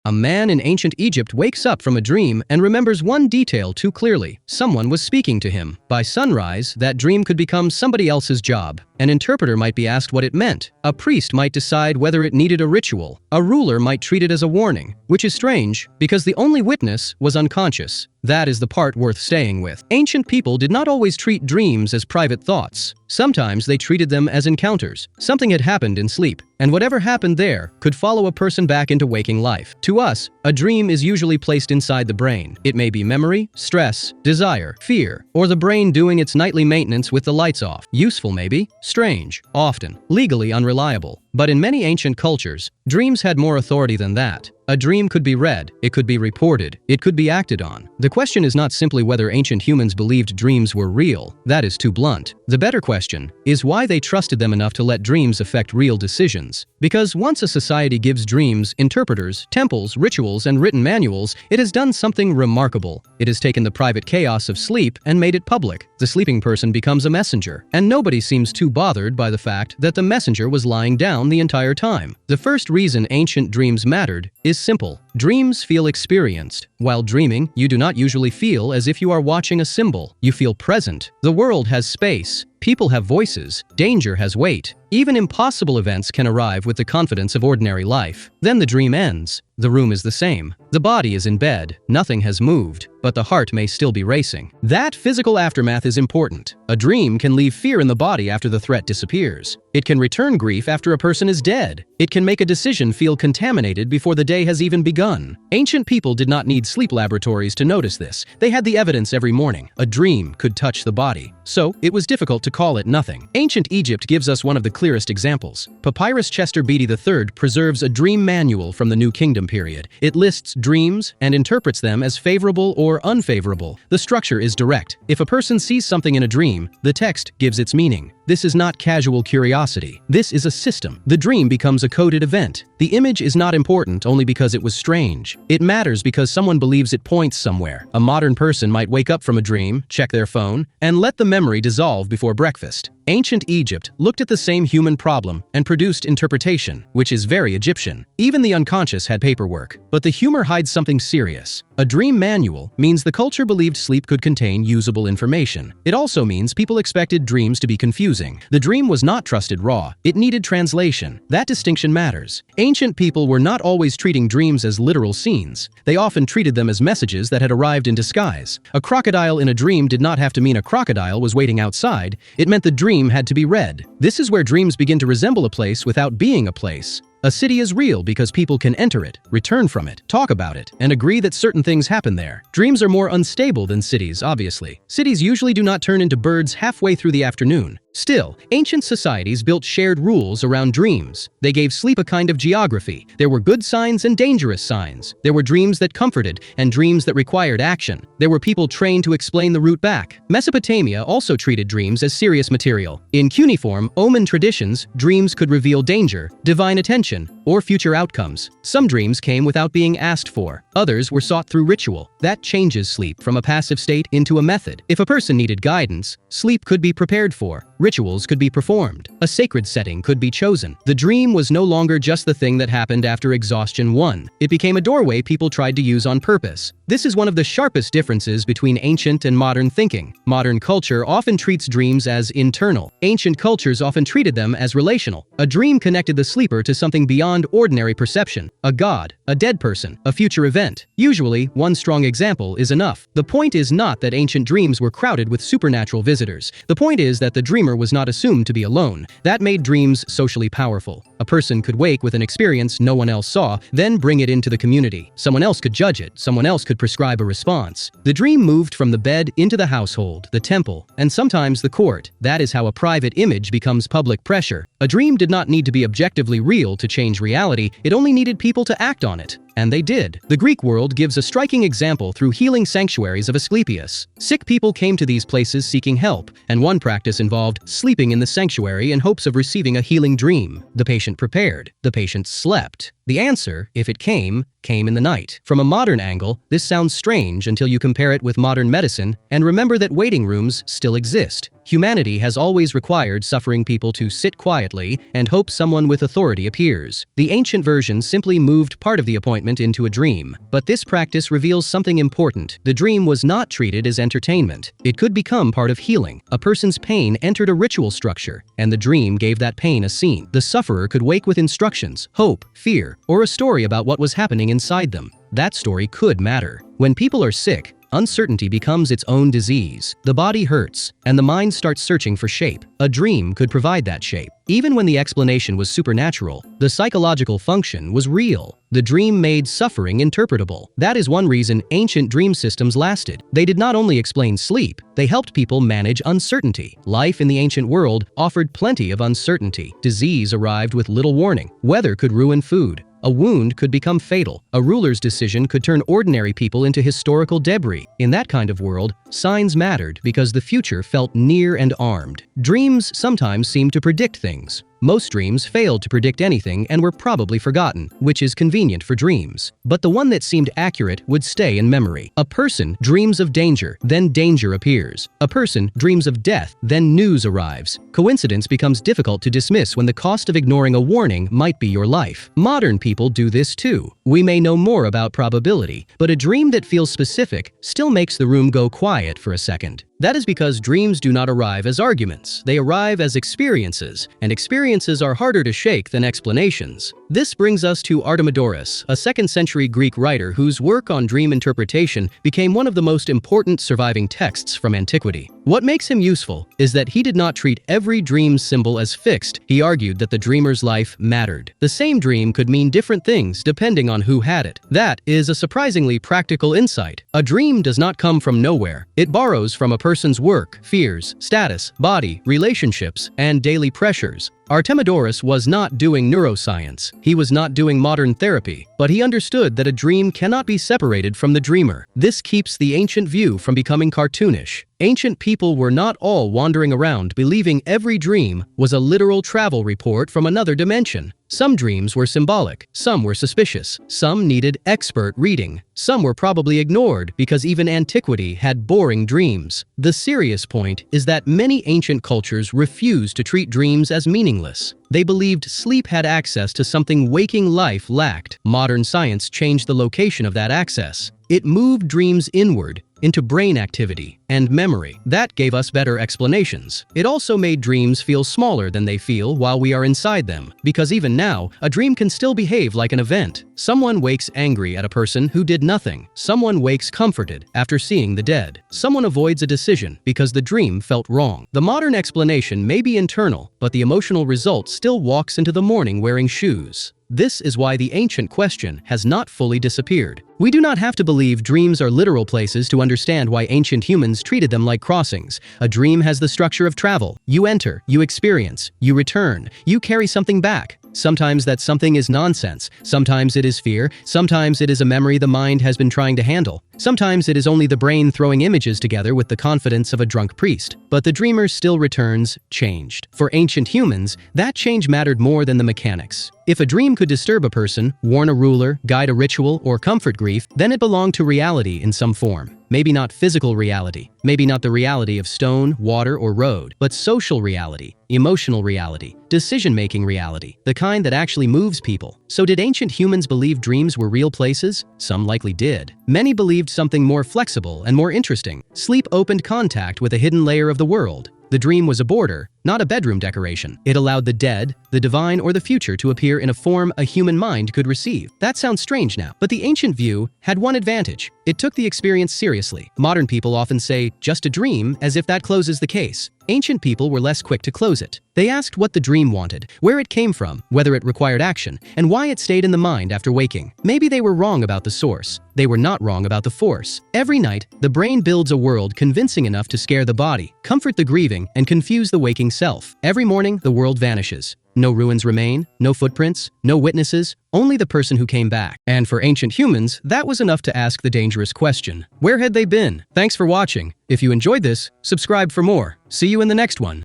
A man in ancient Egypt wakes up from a dream and remembers one detail too clearly. Someone was speaking to him. By sunrise, that dream could become somebody else's job. An interpreter might be asked what it meant. A priest might decide whether it needed a ritual. A ruler might treat it as a warning, which is strange because the only witness was unconscious. That is the part worth staying with. Ancient people did not always treat dreams as private thoughts. Sometimes they treated them as encounters. Something had happened in sleep, and whatever happened there could follow a person back into waking life. To us, a dream is usually placed inside the brain. It may be memory, stress, desire, fear, or the brain doing its nightly maintenance with the lights off. Useful maybe, strange, often, legally unreliable. But in many ancient cultures, dreams had more authority than that. A dream could be read, it could be reported, it could be acted on. The question is not simply whether ancient humans believed dreams were real. That is too blunt. The better question is why they trusted them enough to let dreams affect real decisions. Because once a society gives dreams interpreters, temples, rituals, and written manuals, it has done something remarkable. It has taken the private chaos of sleep and made it public. The sleeping person becomes a messenger, and nobody seems too bothered by the fact that the messenger was lying down the entire time. The first reason ancient dreams mattered is simple. Dreams feel experienced. While dreaming, you do not usually feel as if you are watching a symbol. You feel present. The world has space. People have voices. Danger has weight. Even impossible events can arrive with the confidence of ordinary life. Then the dream ends. The room is the same. The body is in bed. Nothing has moved, but the heart may still be racing. That physical aftermath is important. A dream can leave fear in the body after the threat disappears. It can return grief after a person is dead. It can make a decision feel contaminated before the day has even begun. Ancient people did not need sleep laboratories to notice this. They had the evidence every morning. A dream could touch the body, so it was difficult to call it nothing. Ancient Egypt gives us one of the clearest examples. Papyrus Chester Beatty III preserves a dream manual from the New Kingdom period. It lists dreams and interprets them as favorable or unfavorable. The structure is direct. If a person sees something in a dream, the text gives its meaning. This is not casual curiosity. This is a system. The dream becomes a coded event. The image is not important only because it was strange. It matters because someone believes it points somewhere. A modern person might wake up from a dream, check their phone, and let the memory dissolve before breakfast. Ancient Egypt looked at the same human problem and produced interpretation, which is very Egyptian. Even the unconscious had paperwork. But the humor hides something serious. A dream manual means the culture believed sleep could contain usable information. It also means people expected dreams to be confusing. The dream was not trusted raw. It needed translation. That distinction matters. Ancient people were not always treating dreams as literal scenes. They often treated them as messages that had arrived in disguise. A crocodile in a dream did not have to mean a crocodile was waiting outside. It meant the dream had to be read. This is where dreams begin to resemble a place without being a place. A city is real because people can enter it, return from it, talk about it, and agree that certain things happen there. Dreams are more unstable than cities, obviously. Cities usually do not turn into birds halfway through the afternoon. Still, ancient societies built shared rules around dreams. They gave sleep a kind of geography. There were good signs and dangerous signs. There were dreams that comforted and dreams that required action. There were people trained to explain the route back. Mesopotamia also treated dreams as serious material. In cuneiform, omen traditions, dreams could reveal danger, divine attention, or future outcomes. Some dreams came without being asked for. Others were sought through ritual. That changes sleep from a passive state into a method. If a person needed guidance, sleep could be prepared for. Rituals could be performed. A sacred setting could be chosen. The dream was no longer just the thing that happened after exhaustion won. It became a doorway people tried to use on purpose. This is one of the sharpest differences between ancient and modern thinking. Modern culture often treats dreams as internal. Ancient cultures often treated them as relational. A dream connected the sleeper to something beyond ordinary perception. A god, a dead person, a future event. Usually, one strong example is enough. The point is not that ancient dreams were crowded with supernatural visitors. The point is that the dreamer was not assumed to be alone. That made dreams socially powerful. A person could wake with an experience no one else saw, then bring it into the community. Someone else could judge it. Someone else could prescribe a response. The dream moved from the bed into the household, the temple, and sometimes the court. That is how a private image becomes public pressure. A dream did not need to be objectively real to change reality. It only needed people to act on it. And they did. The Greek world gives a striking example through healing sanctuaries of Asclepius. Sick people came to these places seeking help, and one practice involved sleeping in the sanctuary in hopes of receiving a healing dream. The patient prepared. The patient slept. The answer, if it came in the night. From a modern angle, this sounds strange until you compare it with modern medicine and remember that waiting rooms still exist. Humanity has always required suffering people to sit quietly and hope someone with authority appears. The ancient version simply moved part of the appointment excitement into a dream. But this practice reveals something important. The dream was not treated as entertainment. It could become part of healing. A person's pain entered a ritual structure, and the dream gave that pain a scene. The sufferer could wake with instructions, hope, fear, or a story about what was happening inside them. That story could matter. When people are sick, uncertainty becomes its own disease. The body hurts, and the mind starts searching for shape. A dream could provide that shape. Even when the explanation was supernatural, the psychological function was real. The dream made suffering interpretable. That is one reason ancient dream systems lasted. They did not only explain sleep, they helped people manage uncertainty. Life in the ancient world offered plenty of uncertainty. Disease arrived with little warning. Weather could ruin food. A wound could become fatal. A ruler's decision could turn ordinary people into historical debris. In that kind of world, signs mattered because the future felt near and armed. Dreams sometimes seemed to predict things. Most dreams failed to predict anything and were probably forgotten, which is convenient for dreams. But the one that seemed accurate would stay in memory. A person dreams of danger, then danger appears. A person dreams of death, then news arrives. Coincidence becomes difficult to dismiss when the cost of ignoring a warning might be your life. Modern people do this too. We may know more about probability, but a dream that feels specific still makes the room go quiet for a second. That is because dreams do not arrive as arguments. They arrive as experiences, and experiences are harder to shake than explanations. This brings us to Artemidorus, a 2nd century Greek writer whose work on dream interpretation became one of the most important surviving texts from antiquity. What makes him useful is that he did not treat every dream symbol as fixed. He argued that the dreamer's life mattered. The same dream could mean different things depending on who had it. That is a surprisingly practical insight. A dream does not come from nowhere. It borrows from a person's work, fears, status, body, relationships, and daily pressures. Artemidorus was not doing neuroscience. He was not doing modern therapy, but he understood that a dream cannot be separated from the dreamer. This keeps the ancient view from becoming cartoonish. Ancient people were not all wandering around believing every dream was a literal travel report from another dimension. Some dreams were symbolic, some were suspicious, some needed expert reading, some were probably ignored because even antiquity had boring dreams. The serious point is that many ancient cultures refused to treat dreams as meaningless. They believed sleep had access to something waking life lacked. Modern science changed the location of that access. It moved dreams inward, into brain activity and memory. That gave us better explanations. It also made dreams feel smaller than they feel while we are inside them, because even now, a dream can still behave like an event. Someone wakes angry at a person who did nothing. Someone wakes comforted after seeing the dead. Someone avoids a decision because the dream felt wrong. The modern explanation may be internal, but the emotional result still walks into the morning wearing shoes. This is why the ancient question has not fully disappeared. We do not have to believe dreams are literal places to understand why ancient humans treated them like crossings. A dream has the structure of travel. You enter, you experience, you return, you carry something back. Sometimes that something is nonsense. Sometimes it is fear. Sometimes it is a memory the mind has been trying to handle. Sometimes it is only the brain throwing images together with the confidence of a drunk priest. But the dreamer still returns, changed. For ancient humans, that change mattered more than the mechanics. If a dream could disturb a person, warn a ruler, guide a ritual, or comfort grief, then it belonged to reality in some form. Maybe not physical reality, maybe not the reality of stone, water, or road, but social reality, emotional reality, decision-making reality, the kind that actually moves people. So did ancient humans believe dreams were real places? Some likely did. Many believed something more flexible and more interesting. Sleep opened contact with a hidden layer of the world. The dream was a border, not a bedroom decoration. It allowed the dead, the divine, or the future to appear in a form a human mind could receive. That sounds strange now, but the ancient view had one advantage. It took the experience seriously. Modern people often say, just a dream, as if that closes the case. Ancient people were less quick to close it. They asked what the dream wanted, where it came from, whether it required action, and why it stayed in the mind after waking. Maybe they were wrong about the source. They were not wrong about the force. Every night, the brain builds a world convincing enough to scare the body, comfort the grieving, and confuse the waking self. Every morning, the world vanishes. No ruins remain, no footprints, no witnesses, only the person who came back. And for ancient humans, that was enough to ask the dangerous question. Where had they been? Thanks for watching. If you enjoyed this, subscribe for more. See you in the next one.